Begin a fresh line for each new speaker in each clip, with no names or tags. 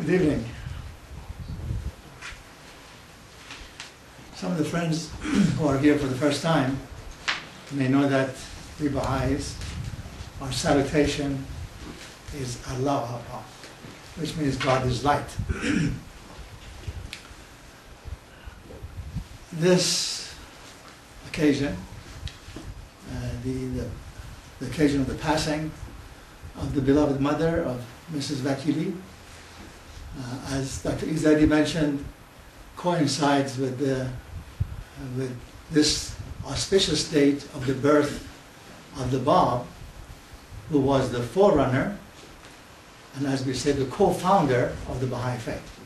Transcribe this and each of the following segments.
Good evening. Some of the friends who are here for the first time may know that we Baha'is, our salutation is Allah, which means God is light. This occasion, the occasion of the passing of the beloved mother of Mrs. Vakili, as Dr. Izadi mentioned, coincides with this auspicious date of the birth of the Bab, who was the forerunner and, as we say, the co-founder of the Baha'i faith.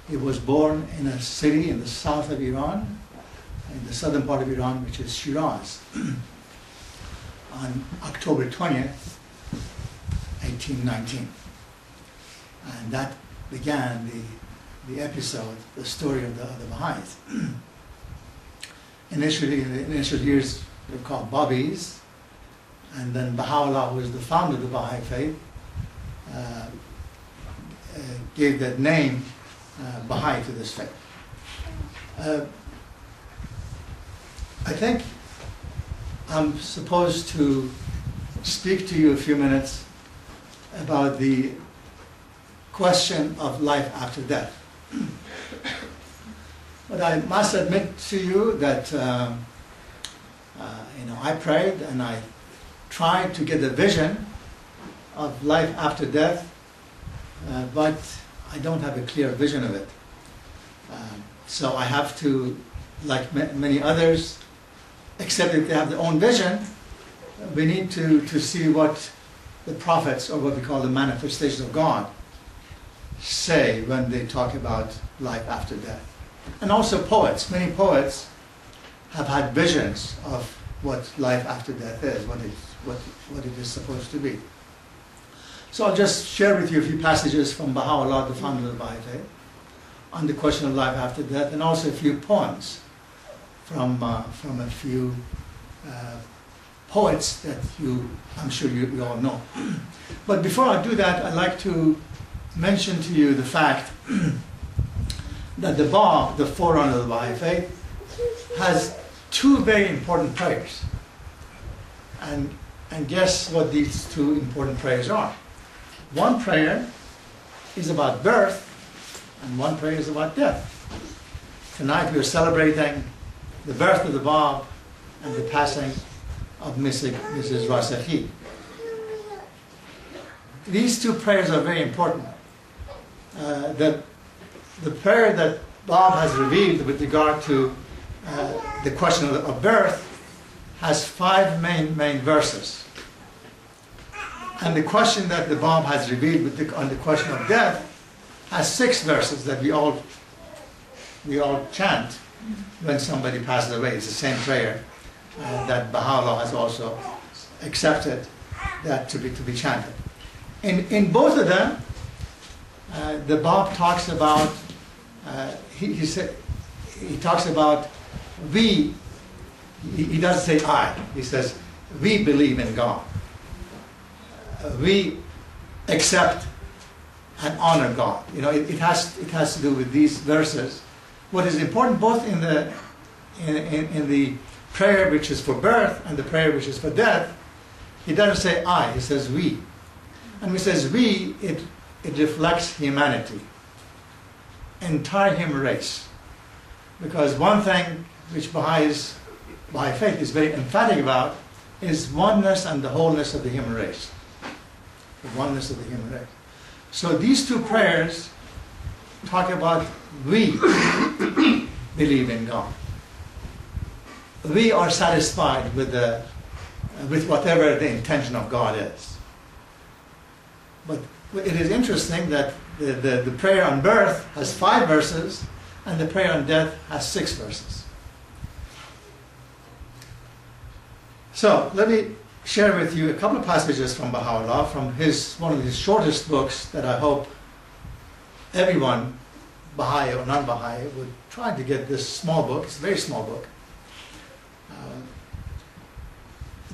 He was born in a city in the south of Iran, in the southern part of Iran, which is Shiraz, on October 20th, 1819. And that began the episode, the story of the Baha'is. Initially, in the initial years, they were called Babis, and then Baha'u'llah, who was the founder of the Baha'i faith, gave that name Baha'i to this faith. I think I'm supposed to speak to you a few minutes about the question of life after death. But I must admit to you that I prayed and I tried to get a vision of life after death, but I don't have a clear vision of it. So I have to, like many others, except that they have their own vision, we need to see what the prophets, or what we call the manifestations of God, say when they talk about life after death. And also poets. Many poets have had visions of what life after death is, what it is supposed to be. So I'll just share with you a few passages from Baha'u'llah, the founder of the Baha'i faith, on the question of life after death, and also a few poems from a few poets that I'm sure you all know. But before I do that, I'd like to mention to you the fact that the Bab, the forerunner of the Baha'i faith, has two very important prayers. And guess what these two important prayers are? One prayer is about birth, and one prayer is about death. Tonight we are celebrating the birth of the Bab and the passing of Mrs. Rasakhi. These two prayers are very important. The prayer that Bab has revealed with regard to the question of birth has 5 main verses. And the question that the Bab has revealed on the question of death has 6 verses that we all chant when somebody passes away. It's the same prayer that Baha'u'llah has also accepted that to be chanted. In both of them, the Bab talks about, he talks about we, he doesn't say I, he says we believe in God. We accept and honor God. It has to do with these verses. What is important both in the prayer which is for birth and the prayer which is for death, he doesn't say I, he says we. And when he says we, it reflects humanity, entire human race. Because one thing which Baha'i faith is very emphatic about is oneness and the wholeness of the human race. The oneness of the human race. So these two prayers talk about we believe in God. We are satisfied with whatever the intention of God is. But it is interesting that the prayer on birth has 5 verses and the prayer on death has 6 verses. So let me share with you a couple of passages from Baha'u'llah, from one of his shortest books that I hope everyone, Baha'i or non-Baha'i, would try to get this small book. It's a very small book.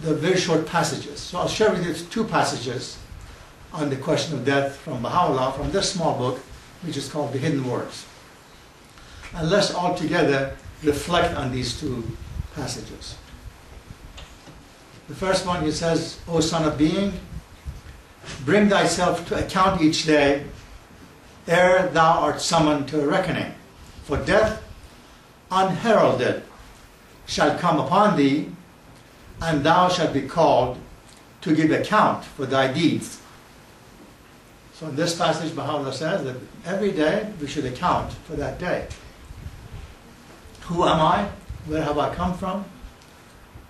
The very short passages. So I'll share with you 2 passages on the question of death from Baha'u'llah, from this small book, which is called The Hidden Words. And let's all together reflect on these two passages. The first one, he says, O son of being, bring thyself to account each day, ere thou art summoned to a reckoning. For death, unheralded, shall come upon thee, and thou shalt be called to give account for thy deeds. So in this passage, Baha'u'llah says that every day we should account for that day. Who am I? Where have I come from?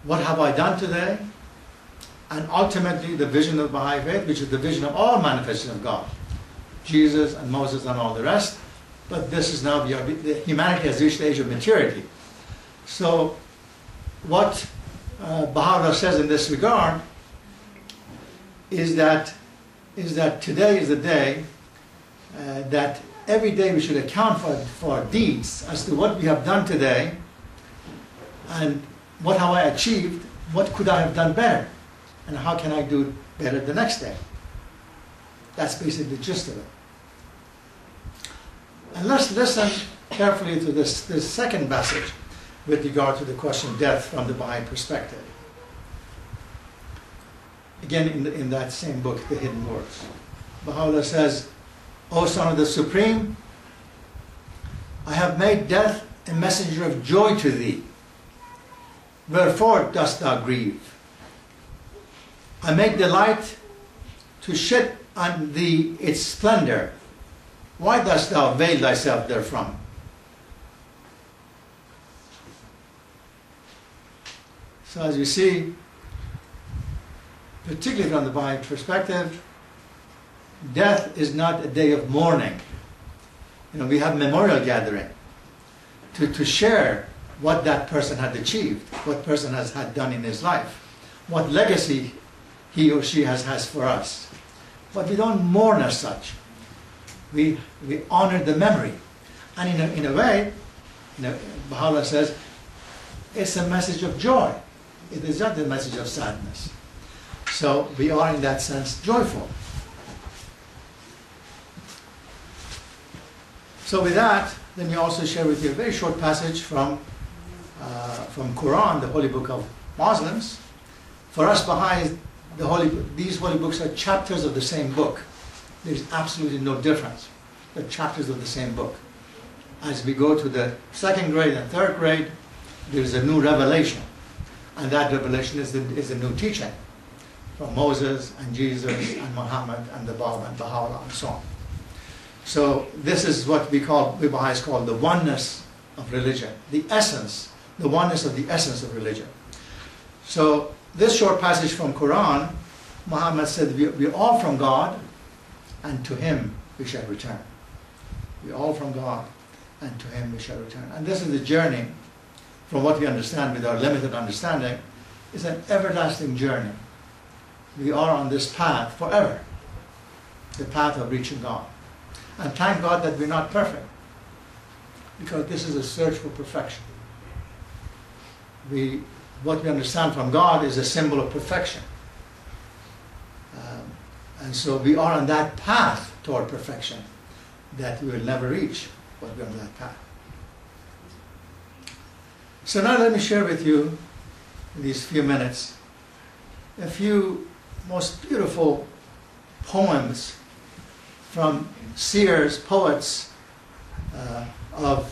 What have I done today? And ultimately the vision of Baha'i faith, which is the vision of all manifestations of God. Jesus and Moses and all the rest. But this is now, humanity has reached the age of maturity. So what Baha'u'llah says in this regard is that today is the day that every day we should account for our deeds as to what we have done today and what have I achieved, what could I have done better, and how can I do better the next day. That's basically the gist of it. And let's listen carefully to this second passage with regard to the question of death from the Baha'i perspective. Again, in that same book, The Hidden Words. Baha'u'llah says, O Son of the Supreme, I have made death a messenger of joy to thee. Wherefore dost thou grieve? I make delight to shed on thee its splendor. Why dost thou veil thyself therefrom? So as you see, particularly from the Baha'i perspective, death is not a day of mourning. We have memorial gathering to share what that person had achieved, what person has had done in his life, what legacy he or she has for us. But we don't mourn as such. We honor the memory. And in a way, Baha'u'llah says, it's a message of joy. It is not a message of sadness. So we are in that sense joyful. So with that, let me also share with you a very short passage from Quran, the holy book of Muslims. For us Baha'is, these holy books are chapters of the same book. There is absolutely no difference. They're chapters of the same book. As we go to the second grade and third grade, there is a new revelation. And that revelation is a new teaching from Moses and Jesus and Muhammad and the Bab and Baha'u'llah and so on. So this is what we Baha'is call the oneness of religion, the essence, the oneness of the essence of religion. So this short passage from Quran, Muhammad said, we're all from God, and to Him we shall return. We're all from God, and to Him we shall return. And this is the journey, from what we understand with our limited understanding, is an everlasting journey. We are on this path forever, the path of reaching God. And thank God that we're not perfect, because this is a search for perfection. What we understand from God is a symbol of perfection. And so we are on that path toward perfection that we will never reach, but we're on that path. So now let me share with you, in these few minutes, a few most beautiful poems from seers, poets of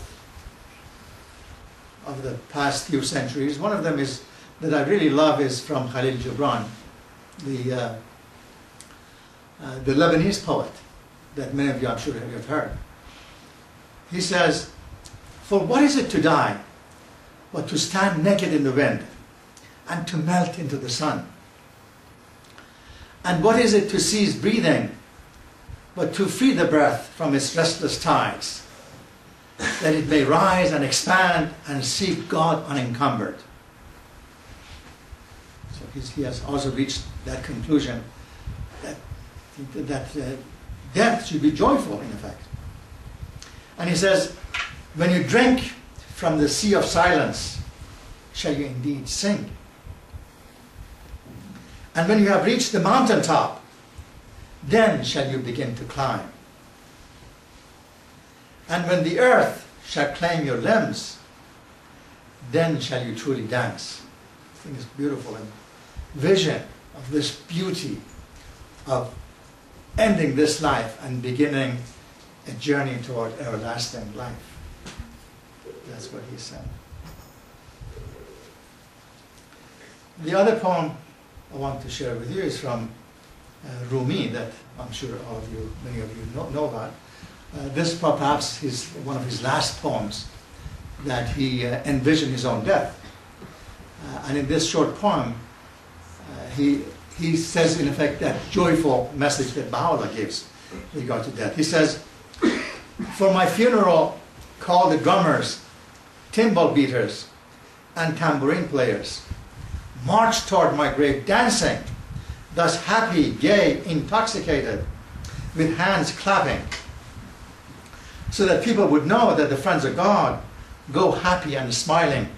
the past few centuries. One of them is that I really love is from Khalil Gibran, the Lebanese poet that many of you, I'm sure, have heard. He says, "For what is it to die, but to stand naked in the wind and to melt into the sun? And what is it to cease breathing, but to free the breath from its restless ties, that it may rise and expand and seek God unencumbered?" So he has also reached that conclusion that death should be joyful, in effect. And he says, "When you drink from the sea of silence, shall you indeed sing? And when you have reached the mountaintop, then shall you begin to climb. And when the earth shall claim your limbs, then shall you truly dance. I think it's beautiful, and vision of this beauty of ending this life and beginning a journey toward everlasting life. That's what he said. The other poem I want to share with you is from Rumi, that I'm sure all of you, many of you know about. This perhaps is one of his last poems that he envisioned his own death. And in this short poem, he says in effect that joyful message that Baha'u'llah gives with regard to death. He says, "For my funeral, call the drummers, timbal beaters, and tambourine players. March toward my grave dancing, thus happy, gay, intoxicated, with hands clapping, so that people would know that the friends of God go happy and smiling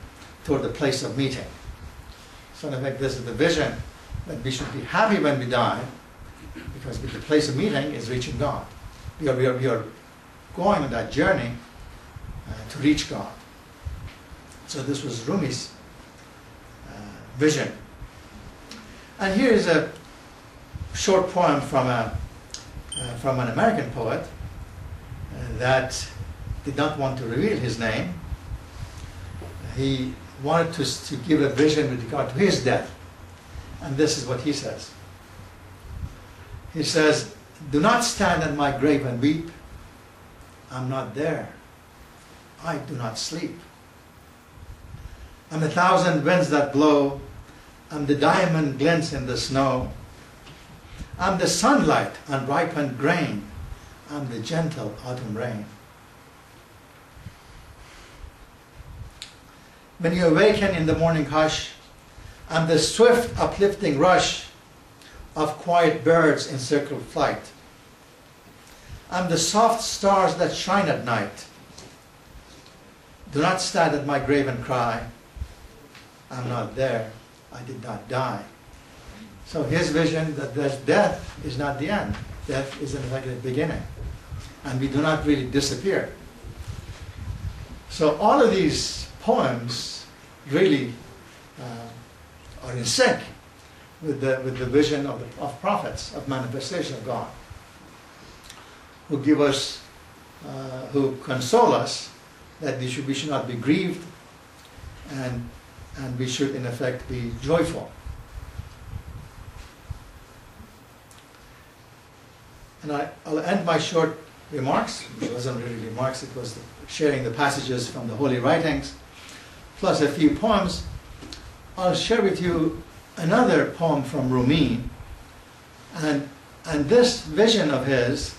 toward the place of meeting." So in effect, this is the vision, that we should be happy when we die, because the place of meeting is reaching God. We are going on that journey to reach God. So this was Rumi's vision. And here is a short poem from an American poet that did not want to reveal his name. He wanted to give a vision with regard to his death. And this is what he says. He says, "Do not stand at my grave and weep. I'm not there. I do not sleep. I'm 1,000 winds that blow. I'm the diamond glints in the snow. I'm the sunlight on ripened grain. I'm the gentle autumn rain. When you awaken in the morning hush, I'm the swift uplifting rush of quiet birds in circled flight. I'm the soft stars that shine at night. Do not stand at my grave and cry, I'm not there, I did not die." So his vision that death is not the end. Death is in fact the beginning. And we do not really disappear. So all of these poems really are in sync with the vision of prophets, of manifestation of God, who give us, who console us that we should not be grieved, and we should in effect be joyful. And I'll end my short remarks, which wasn't really remarks, it was sharing the passages from the holy writings, plus a few poems. I'll share with you another poem from Rumi, and this vision of his,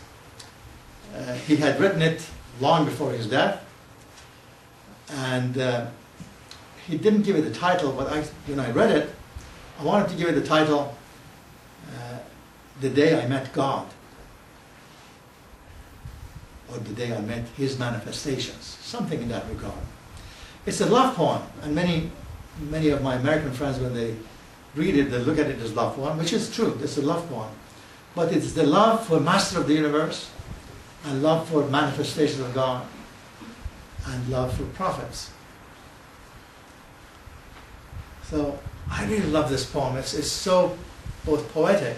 he had written it long before his death, and he didn't give it the title, but when I read it, I wanted to give it the title, "The Day I Met God," or "The Day I Met His Manifestations," something in that regard. It's a love poem, and many of my American friends, when they read it, they look at it as love poem, which is true, it's a love poem. But it's the love for Master of the Universe, and love for manifestations of God, and love for prophets. So I really love this poem. It's so both poetic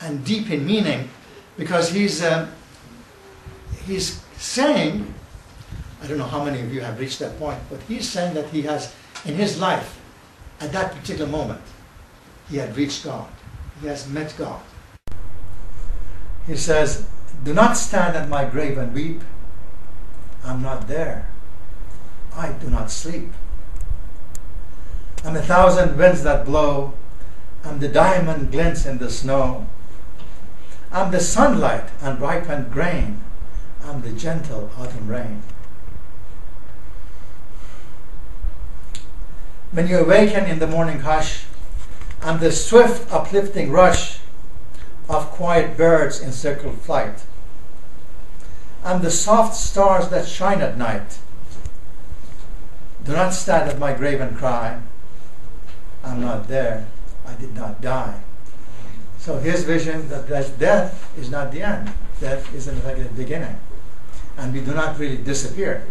and deep in meaning, because he's saying, I don't know how many of you have reached that point, but he's saying that he has, in his life, at that particular moment, he had reached God. He has met God. He says, "Do not stand at my grave and weep. I'm not there. I do not sleep. I'm 1,000 winds that blow. I'm the diamond glints in the snow. I'm the sunlight and ripened grain. I'm the gentle autumn rain. When you awaken in the morning hush, I'm the swift uplifting rush of quiet birds in circled flight. I'm the soft stars that shine at night. Do not stand at my grave and cry, I'm not there, I did not die." So his vision that death is not the end. Death is in fact the beginning. And we do not really disappear.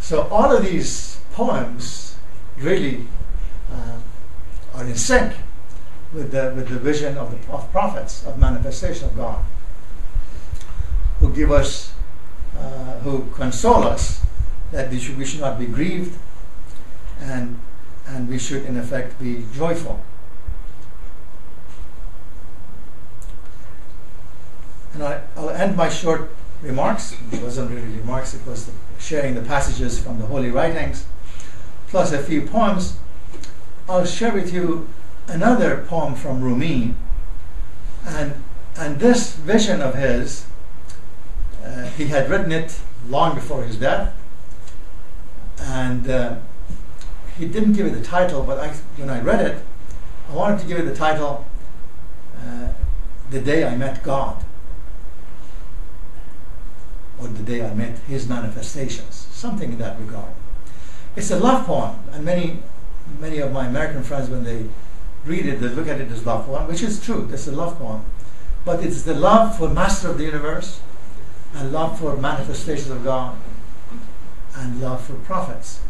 So all of these poems really are in sync with the vision of prophets, of manifestation of God, who give us, who console us that we should not be grieved, and we should in effect be joyful. And I'll end my short remarks. It wasn't really remarks, it was sharing the passages from the holy writings, plus a few poems. I'll share with you another poem from Rumi, and this vision of his, he had written it long before his death, and he didn't give it the title, but when I read it, I wanted to give it the title, The Day I Met God, or The Day I Met His Manifestations, something in that regard. It's a love poem, and many of my American friends, when they read it, they look at it as love poem, which is true, it's a love poem. But it's the love for Master of the Universe, and love for manifestations of God, and love for prophets.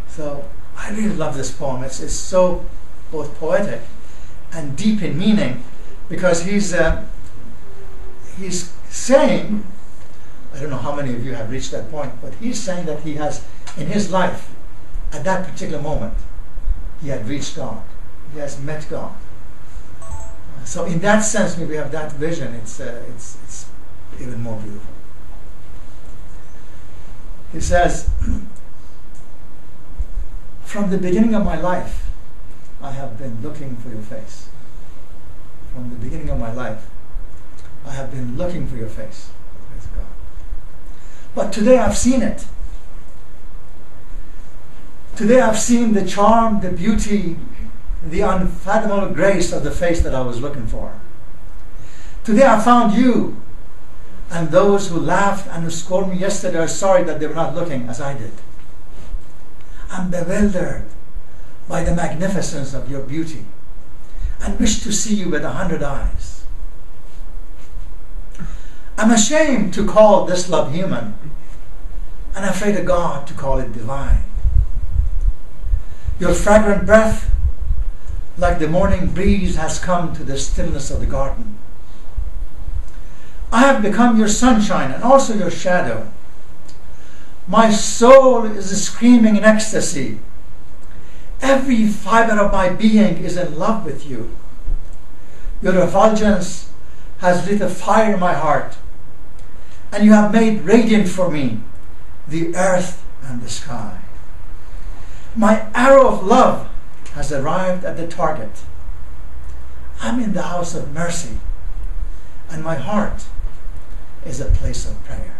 So I really love this poem. It's so both poetic and deep in meaning, because he's saying, I don't know how many of you have reached that point, but he's saying that he has, in his life, at that particular moment, he had reached God. He has met God. So in that sense, when we have that vision, it's even more beautiful. He says, from the beginning of my life, I have been looking for your face. From the beginning of my life, I have been looking for your face. Praise God. But today I've seen it. Today I've seen the charm, the beauty, the unfathomable grace of the face that I was looking for. Today I found you, and those who laughed and who scolded me yesterday are sorry that they were not looking as I did. I'm bewildered by the magnificence of your beauty and wish to see you with 100 eyes. I'm ashamed to call this love human and afraid of God to call it divine. Your fragrant breath, like the morning breeze, has come to the stillness of the garden. I have become your sunshine and also your shadow. My soul is screaming in ecstasy. Every fiber of my being is in love with you. Your effulgence has lit a fire in my heart, and you have made radiant for me the earth and the sky. My arrow of love has arrived at the target. I'm in the house of mercy, and my heart is a place of prayer.